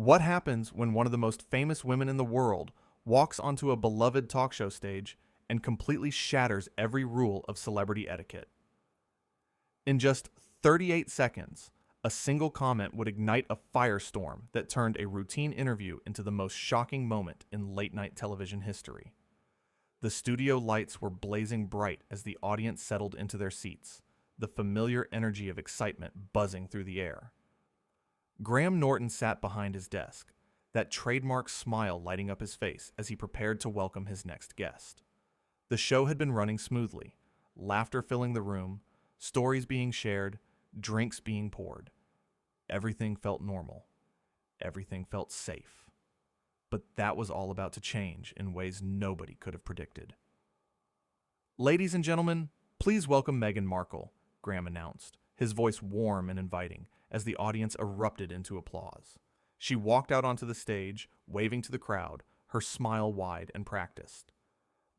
What happens when one of the most famous women in the world walks onto a beloved talk show stage and completely shatters every rule of celebrity etiquette? In just 38 seconds, a single comment would ignite a firestorm that turned a routine interview into the most shocking moment in late-night television history. The studio lights were blazing bright as the audience settled into their seats, the familiar energy of excitement buzzing through the air. Graham Norton sat behind his desk, that trademark smile lighting up his face as he prepared to welcome his next guest. The show had been running smoothly, laughter filling the room, stories being shared, drinks being poured. Everything felt normal. Everything felt safe. But that was all about to change in ways nobody could have predicted. "Ladies and gentlemen, please welcome Meghan Markle," Graham announced, his voice warm and inviting, as the audience erupted into applause. She walked out onto the stage, waving to the crowd, her smile wide and practiced.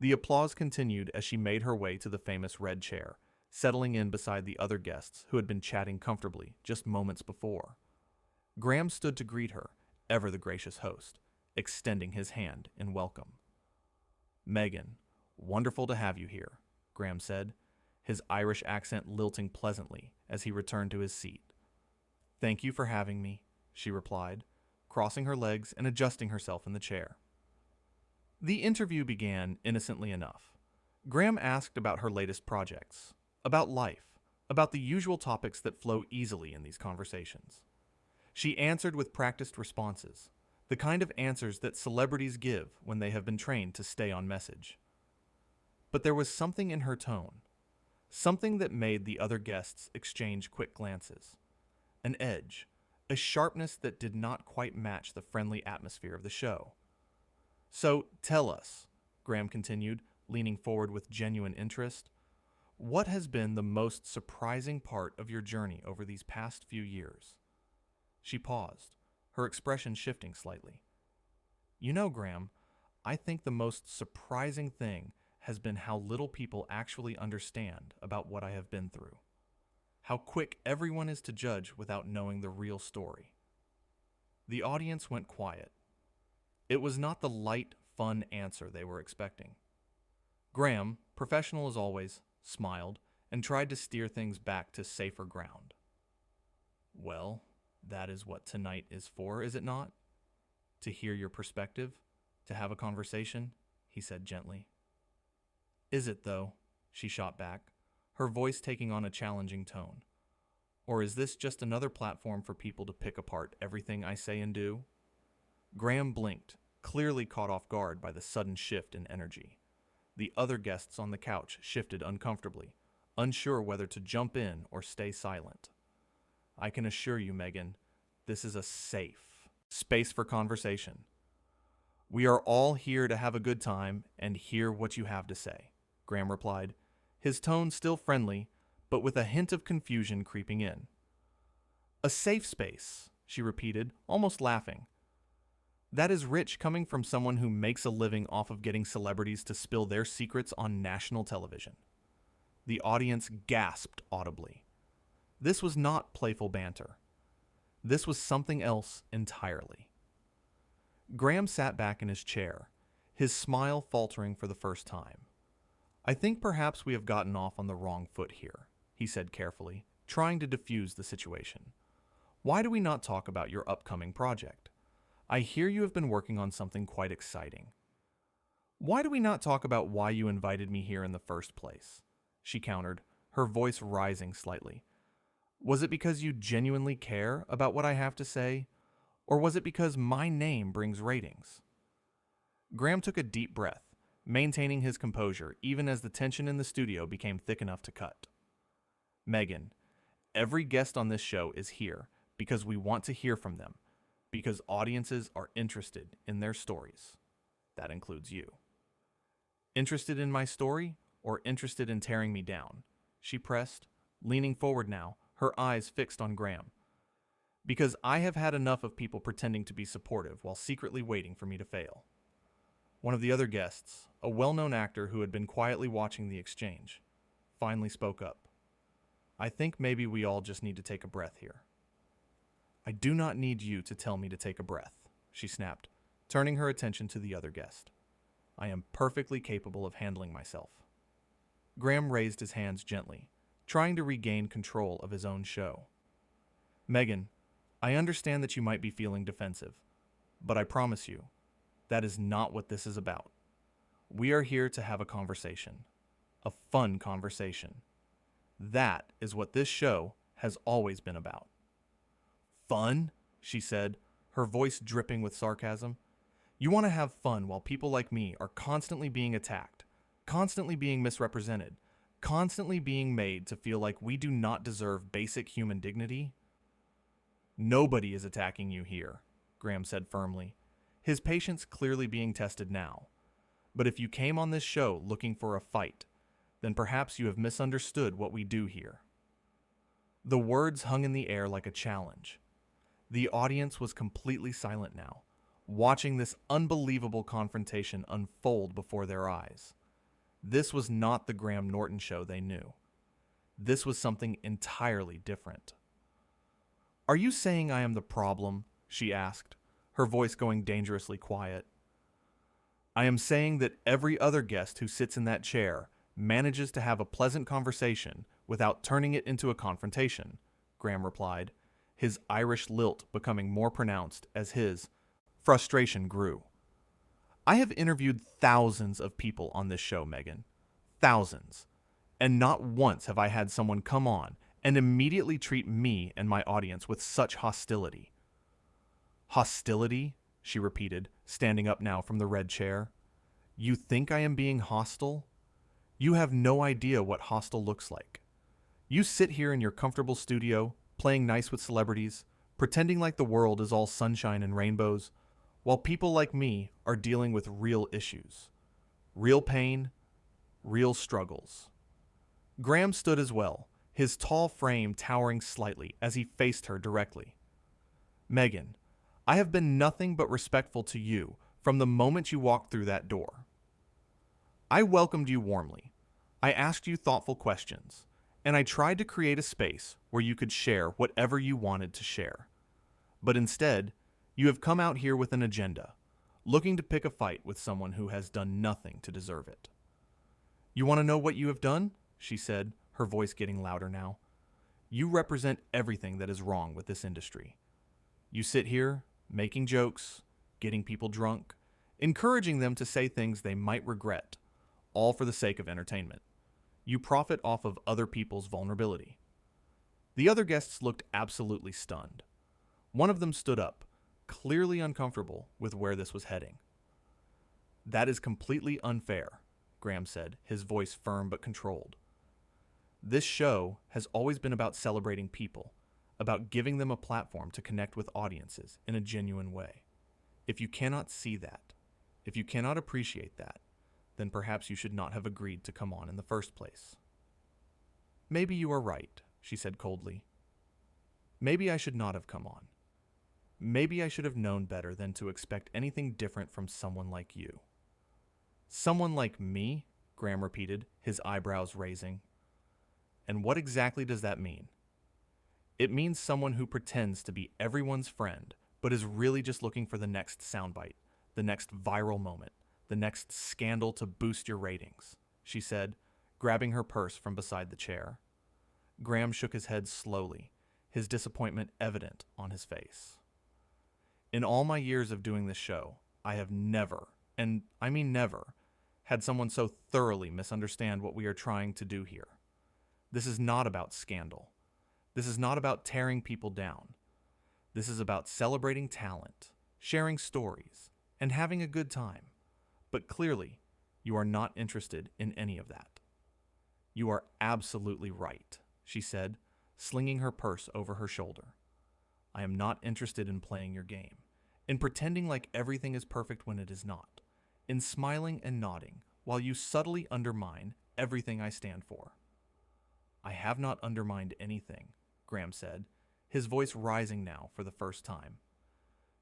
The applause continued as she made her way to the famous red chair, settling in beside the other guests who had been chatting comfortably just moments before. Graham stood to greet her, ever the gracious host, extending his hand in welcome. "Meghan, wonderful to have you here," Graham said, his Irish accent lilting pleasantly as he returned to his seat. "Thank you for having me," she replied, crossing her legs and adjusting herself in the chair. The interview began innocently enough. Graham asked about her latest projects, about life, about the usual topics that flow easily in these conversations. She answered with practiced responses, the kind of answers that celebrities give when they have been trained to stay on message. But there was something in her tone, something that made the other guests exchange quick glances. An edge, a sharpness that did not quite match the friendly atmosphere of the show. "So, tell us," Graham continued, leaning forward with genuine interest, "what has been the most surprising part of your journey over these past few years?" She paused, her expression shifting slightly. "You know, Graham, I think the most surprising thing has been how little people actually understand about what I have been through. How quick everyone is to judge without knowing the real story." The audience went quiet. It was not the light, fun answer they were expecting. Graham, professional as always, smiled and tried to steer things back to safer ground. "Well, that is what tonight is for, is it not? To hear your perspective, to have a conversation," he said gently. "Is it, though?" she shot back, her voice taking on a challenging tone. "Or is this just another platform for people to pick apart everything I say and do?" Graham blinked, clearly caught off guard by the sudden shift in energy. The other guests on the couch shifted uncomfortably, unsure whether to jump in or stay silent. "I can assure you, Meghan, this is a safe space for conversation. We are all here to have a good time and hear what you have to say," Graham replied, his tone still friendly, but with a hint of confusion creeping in. "A safe space," she repeated, almost laughing. "That is rich coming from someone who makes a living off of getting celebrities to spill their secrets on national television." The audience gasped audibly. This was not playful banter. This was something else entirely. Graham sat back in his chair, his smile faltering for the first time. "I think perhaps we have gotten off on the wrong foot here," he said carefully, trying to diffuse the situation. "Why do we not talk about your upcoming project? I hear you have been working on something quite exciting." "Why do we not talk about why you invited me here in the first place?" she countered, her voice rising slightly. "Was it because you genuinely care about what I have to say, or was it because my name brings ratings?" Graham took a deep breath, maintaining his composure even as the tension in the studio became thick enough to cut. "Meghan, every guest on this show is here because we want to hear from them, because audiences are interested in their stories. That includes you." "Interested in my story, or interested in tearing me down?" she pressed, leaning forward now, her eyes fixed on Graham. "Because I have had enough of people pretending to be supportive while secretly waiting for me to fail." One of the other guests, a well-known actor who had been quietly watching the exchange, finally spoke up. "I think maybe we all just need to take a breath here." I do not need you to tell me to take a breath, she snapped, turning her attention to the other guest. I am perfectly capable of handling myself. Graham raised his hands gently, trying to regain control of his own show. Meghan, I understand that you might be feeling defensive, but I promise you, that is not what this is about. We are here to have a conversation. A fun conversation. That is what this show has always been about. Fun? She said, her voice dripping with sarcasm. You want to have fun while people like me are constantly being attacked, constantly being misrepresented, constantly being made to feel like we do not deserve basic human dignity? Nobody is attacking you here, Graham said firmly, his patience clearly being tested now. But if you came on this show looking for a fight, then perhaps you have misunderstood what we do here. The words hung in the air like a challenge. The audience was completely silent now, watching this unbelievable confrontation unfold before their eyes. This was not the Graham Norton show they knew. This was something entirely different. Are you saying I am the problem? She asked, her voice going dangerously quiet. I am saying that every other guest who sits in that chair manages to have a pleasant conversation without turning it into a confrontation, Graham replied, his Irish lilt becoming more pronounced as his frustration grew. I have interviewed thousands of people on this show, Meghan. Thousands. And not once have I had someone come on and immediately treat me and my audience with such hostility. Hostility? She repeated, standing up now from the red chair. You think I am being hostile? You have no idea what hostile looks like. You sit here in your comfortable studio, playing nice with celebrities, pretending like the world is all sunshine and rainbows, while people like me are dealing with real issues. Real pain, real struggles. Graham stood as well, his tall frame towering slightly as he faced her directly. Meghan, I have been nothing but respectful to you from the moment you walked through that door. I welcomed you warmly. I asked you thoughtful questions, and I tried to create a space where you could share whatever you wanted to share. But instead, you have come out here with an agenda, looking to pick a fight with someone who has done nothing to deserve it. You want to know what you have done? She said, her voice getting louder now. You represent everything that is wrong with this industry. You sit here, making jokes, getting people drunk, encouraging them to say things they might regret, all for the sake of entertainment. You profit off of other people's vulnerability. The other guests looked absolutely stunned. One of them stood up, clearly uncomfortable with where this was heading. That is completely unfair, Graham said, his voice firm but controlled. This show has always been about celebrating people, about giving them a platform to connect with audiences in a genuine way. If you cannot see that, if you cannot appreciate that, then perhaps you should not have agreed to come on in the first place. Maybe you are right, she said coldly. Maybe I should not have come on. Maybe I should have known better than to expect anything different from someone like you. Someone like me? Graham repeated, his eyebrows raising. And what exactly does that mean? It means someone who pretends to be everyone's friend, but is really just looking for the next soundbite, the next viral moment, the next scandal to boost your ratings, she said, grabbing her purse from beside the chair. Graham shook his head slowly, his disappointment evident on his face. In all my years of doing this show, I have never, and I mean never, had someone so thoroughly misunderstand what we are trying to do here. This is not about scandal. This is not about tearing people down. This is about celebrating talent, sharing stories, and having a good time. But clearly, you are not interested in any of that. You are absolutely right, she said, slinging her purse over her shoulder. I am not interested in playing your game, in pretending like everything is perfect when it is not, in smiling and nodding while you subtly undermine everything I stand for. I have not undermined anything, Graham said, his voice rising now for the first time.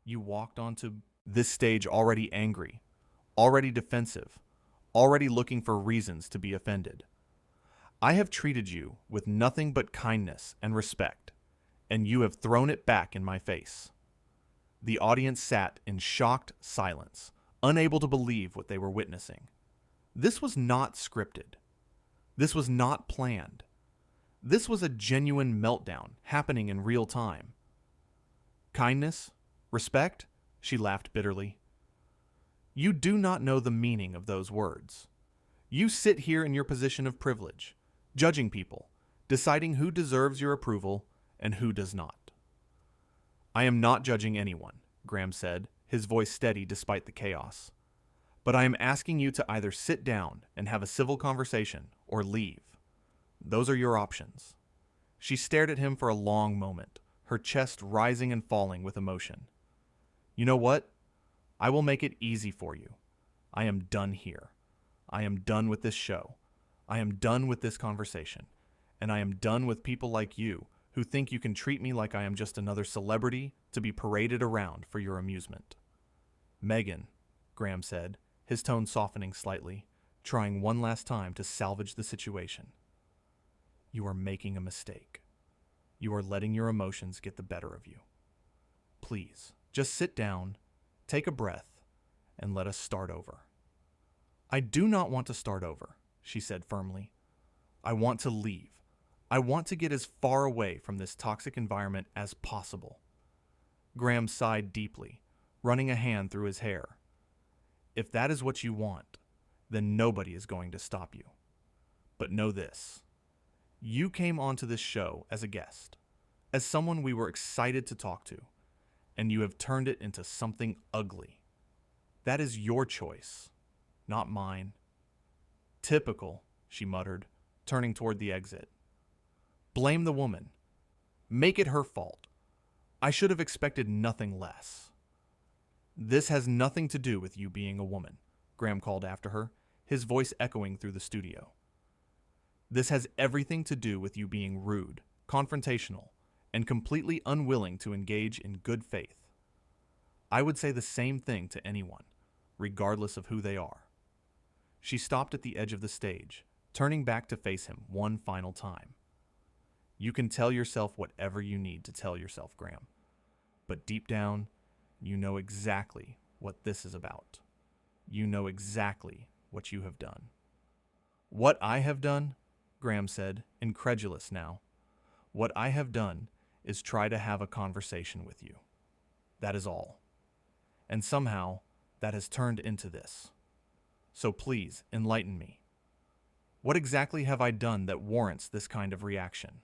You walked onto this stage already angry, already defensive, already looking for reasons to be offended. I have treated you with nothing but kindness and respect, and you have thrown it back in my face." The audience sat in shocked silence, unable to believe what they were witnessing. This was not scripted. This was not planned. This was a genuine meltdown happening in real time. "Kindness? Respect?" She laughed bitterly. "You do not know the meaning of those words. You sit here in your position of privilege, judging people, deciding who deserves your approval and who does not." "I am not judging anyone," Graham said, his voice steady despite the chaos. "But I am asking you to either sit down and have a civil conversation or leave. Those are your options." She stared at him for a long moment, her chest rising and falling with emotion. "You know what? I will make it easy for you. I am done here. I am done with this show. I am done with this conversation. And I am done with people like you who think you can treat me like I am just another celebrity to be paraded around for your amusement." "Meghan," Graham said, his tone softening slightly, trying one last time to salvage the situation. "You are making a mistake. You are letting your emotions get the better of you. Please, just sit down, take a breath, and let us start over." "I do not want to start over," she said firmly. "I want to leave. I want to get as far away from this toxic environment as possible." Graham sighed deeply, running a hand through his hair. "If that is what you want, then nobody is going to stop you. But know this. You came onto this show as a guest, as someone we were excited to talk to, and you have turned it into something ugly. That is your choice, not mine." "Typical," she muttered, turning toward the exit. "Blame the woman. Make it her fault. I should have expected nothing less." "This has nothing to do with you being a woman," Graham called after her, his voice echoing through the studio. "This has everything to do with you being rude, confrontational, and completely unwilling to engage in good faith. I would say the same thing to anyone, regardless of who they are." She stopped at the edge of the stage, turning back to face him one final time. "You can tell yourself whatever you need to tell yourself, Graham. But deep down, you know exactly what this is about. You know exactly what you have done." "What I have done?" Graham said, incredulous now. "What I have done is try to have a conversation with you. That is all. And somehow, that has turned into this. So please, enlighten me. What exactly have I done that warrants this kind of reaction?"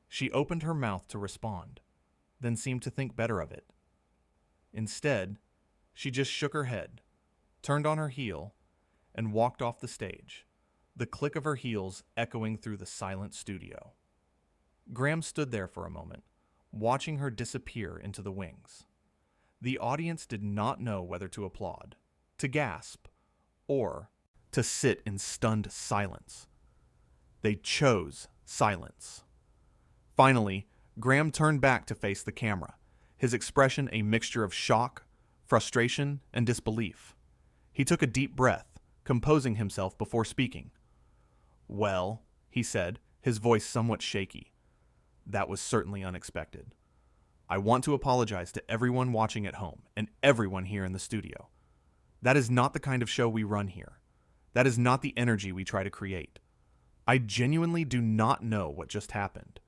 She opened her mouth to respond, then seemed to think better of it. Instead, she just shook her head, turned on her heel, and walked off the stage, the click of her heels echoing through the silent studio. Graham stood there for a moment, watching her disappear into the wings. The audience did not know whether to applaud, to gasp, or to sit in stunned silence. They chose silence. Finally, Graham turned back to face the camera, his expression a mixture of shock, frustration, and disbelief. He took a deep breath, composing himself before speaking. "Well," he said, his voice somewhat shaky, "that was certainly unexpected. I want to apologize to everyone watching at home and everyone here in the studio. That is not the kind of show we run here. That is not the energy we try to create. I genuinely do not know what just happened,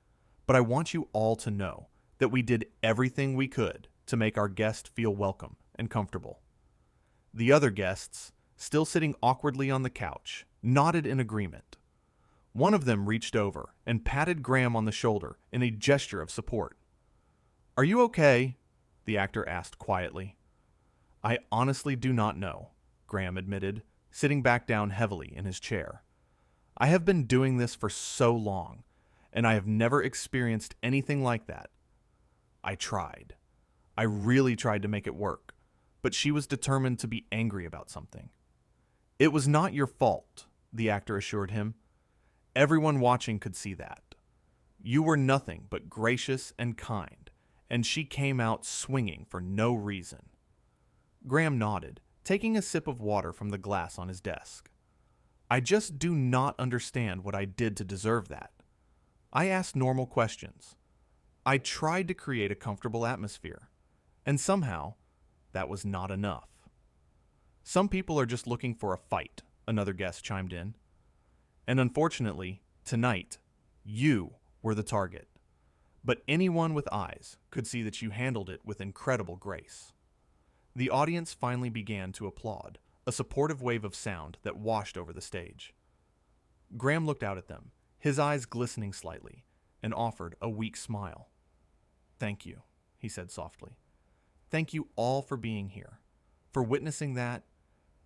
but I want you all to know that we did everything we could to make our guest feel welcome and comfortable." The other guests, still sitting awkwardly on the couch, nodded in agreement. One of them reached over and patted Graham on the shoulder in a gesture of support. "Are you okay?" the actor asked quietly. "I honestly do not know," Graham admitted, sitting back down heavily in his chair. "I have been doing this for so long, and I have never experienced anything like that. I tried. I really tried to make it work, but she was determined to be angry about something." "It was not your fault," the actor assured him. "Everyone watching could see that. You were nothing but gracious and kind, and she came out swinging for no reason." Graham nodded, taking a sip of water from the glass on his desk. "I just do not understand what I did to deserve that. I asked normal questions. I tried to create a comfortable atmosphere, and somehow, that was not enough. Some people are just looking for a fight, another guest chimed in. And unfortunately, tonight, you were the target. But anyone with eyes could see that you handled it with incredible grace. The audience finally began to applaud, a supportive wave of sound that washed over the stage. Graham looked out at them, his eyes glistening slightly, and offered a weak smile. "Thank you," he said softly. "Thank you all for being here, for witnessing that,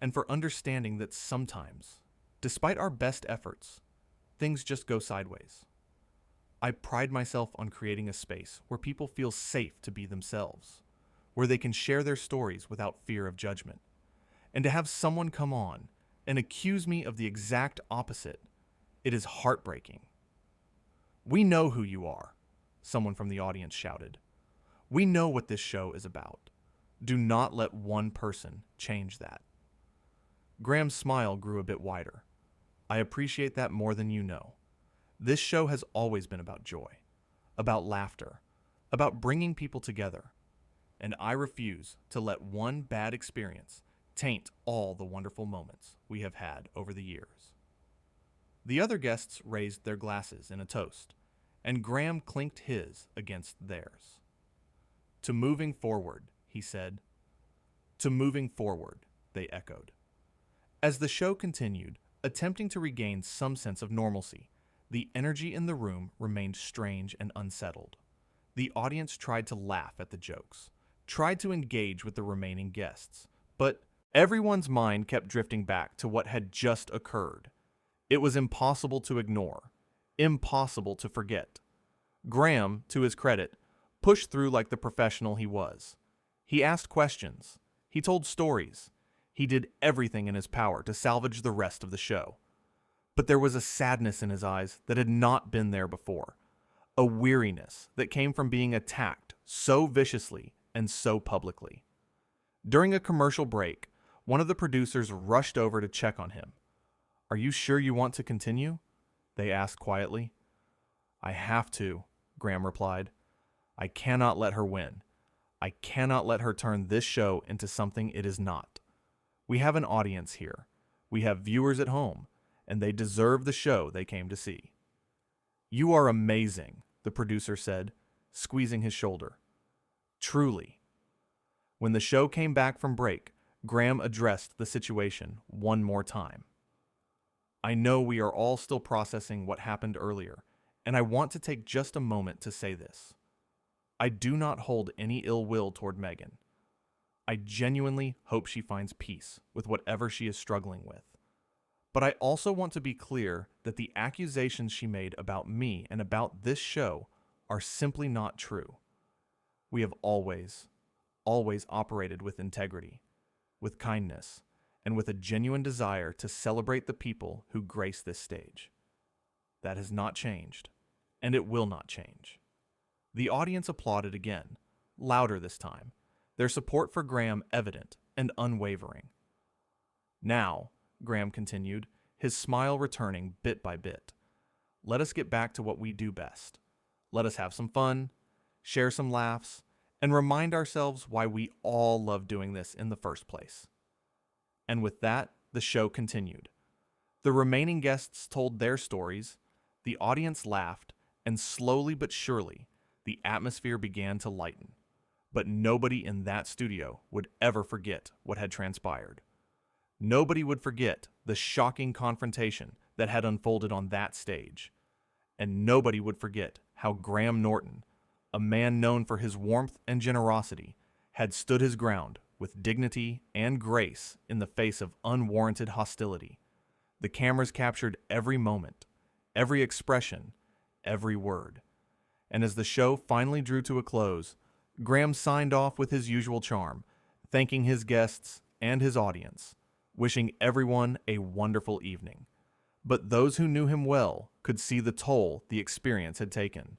and for understanding that sometimes, despite our best efforts, things just go sideways. I pride myself on creating a space where people feel safe to be themselves, where they can share their stories without fear of judgment. And to have someone come on and accuse me of the exact opposite, it is heartbreaking." "We know who you are," someone from the audience shouted. "We know what this show is about. Do not let one person change that." Graham's smile grew a bit wider. "I appreciate that more than you know. This show has always been about joy, about laughter, about bringing people together. And I refuse to let one bad experience taint all the wonderful moments we have had over the years." The other guests raised their glasses in a toast, and Graham clinked his against theirs. "To moving forward," he said. "To moving forward," they echoed. As the show continued, attempting to regain some sense of normalcy, the energy in the room remained strange and unsettled. The audience tried to laugh at the jokes, tried to engage with the remaining guests, but everyone's mind kept drifting back to what had just occurred. It was impossible to ignore, impossible to forget. Graham, to his credit, pushed through like the professional he was. He asked questions. He told stories. He did everything in his power to salvage the rest of the show. But there was a sadness in his eyes that had not been there before, a weariness that came from being attacked so viciously and so publicly. During a commercial break, one of the producers rushed over to check on him. "Are you sure you want to continue?" they asked quietly. "I have to," Graham replied. "I cannot let her win. I cannot let her turn this show into something it is not. We have an audience here. We have viewers at home, and they deserve the show they came to see." "You are amazing," the producer said, squeezing his shoulder. "Truly." When the show came back from break, Graham addressed the situation one more time. "I know we are all still processing what happened earlier, and I want to take just a moment to say this. I do not hold any ill will toward Meghan. I genuinely hope she finds peace with whatever she is struggling with. But I also want to be clear that the accusations she made about me and about this show are simply not true. We have always operated with integrity, with kindness, and with a genuine desire to celebrate the people who grace this stage. That has not changed, and it will not change." The audience applauded again, louder this time, their support for Graham evident and unwavering. "Now," Graham continued, his smile returning bit by bit, "let us get back to what we do best. Let us have some fun, share some laughs, and remind ourselves why we all love doing this in the first place." And with that, the show continued. The remaining guests told their stories, the audience laughed, and slowly but surely, the atmosphere began to lighten. But nobody in that studio would ever forget what had transpired. Nobody would forget the shocking confrontation that had unfolded on that stage. And nobody would forget how Graham Norton, a man known for his warmth and generosity, had stood his ground with dignity and grace in the face of unwarranted hostility. The cameras captured every moment, every expression, every word. And as the show finally drew to a close, Graham signed off with his usual charm, thanking his guests and his audience, wishing everyone a wonderful evening. But those who knew him well could see the toll the experience had taken,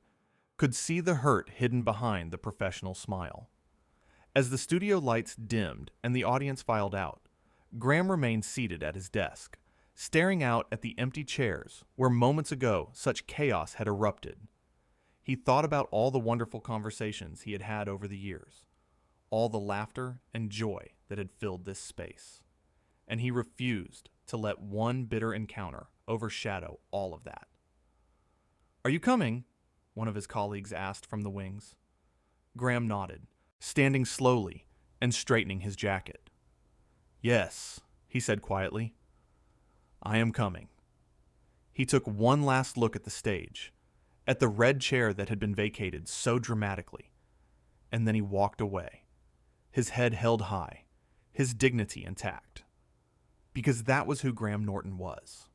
could see the hurt hidden behind the professional smile. As the studio lights dimmed and the audience filed out, Graham remained seated at his desk, staring out at the empty chairs where moments ago such chaos had erupted. He thought about all the wonderful conversations he had had over the years, all the laughter and joy that had filled this space, and he refused to let one bitter encounter overshadow all of that. "Are you coming?" one of his colleagues asked from the wings. Graham nodded, standing slowly and straightening his jacket. "Yes," he said quietly. "I am coming." He took one last look at the stage, at the red chair that had been vacated so dramatically, and then he walked away, his head held high, his dignity intact. Because that was who Graham Norton was.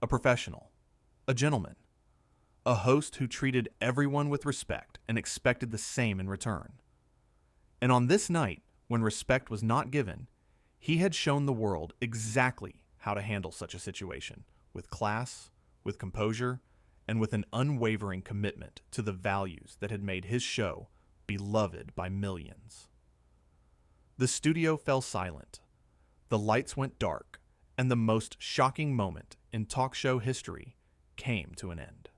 A professional, a gentleman, a host who treated everyone with respect and expected the same in return. And on this night, when respect was not given, he had shown the world exactly how to handle such a situation, with class, with composure, and with an unwavering commitment to the values that had made his show beloved by millions. The studio fell silent. The lights went dark, and the most shocking moment in talk show history came to an end.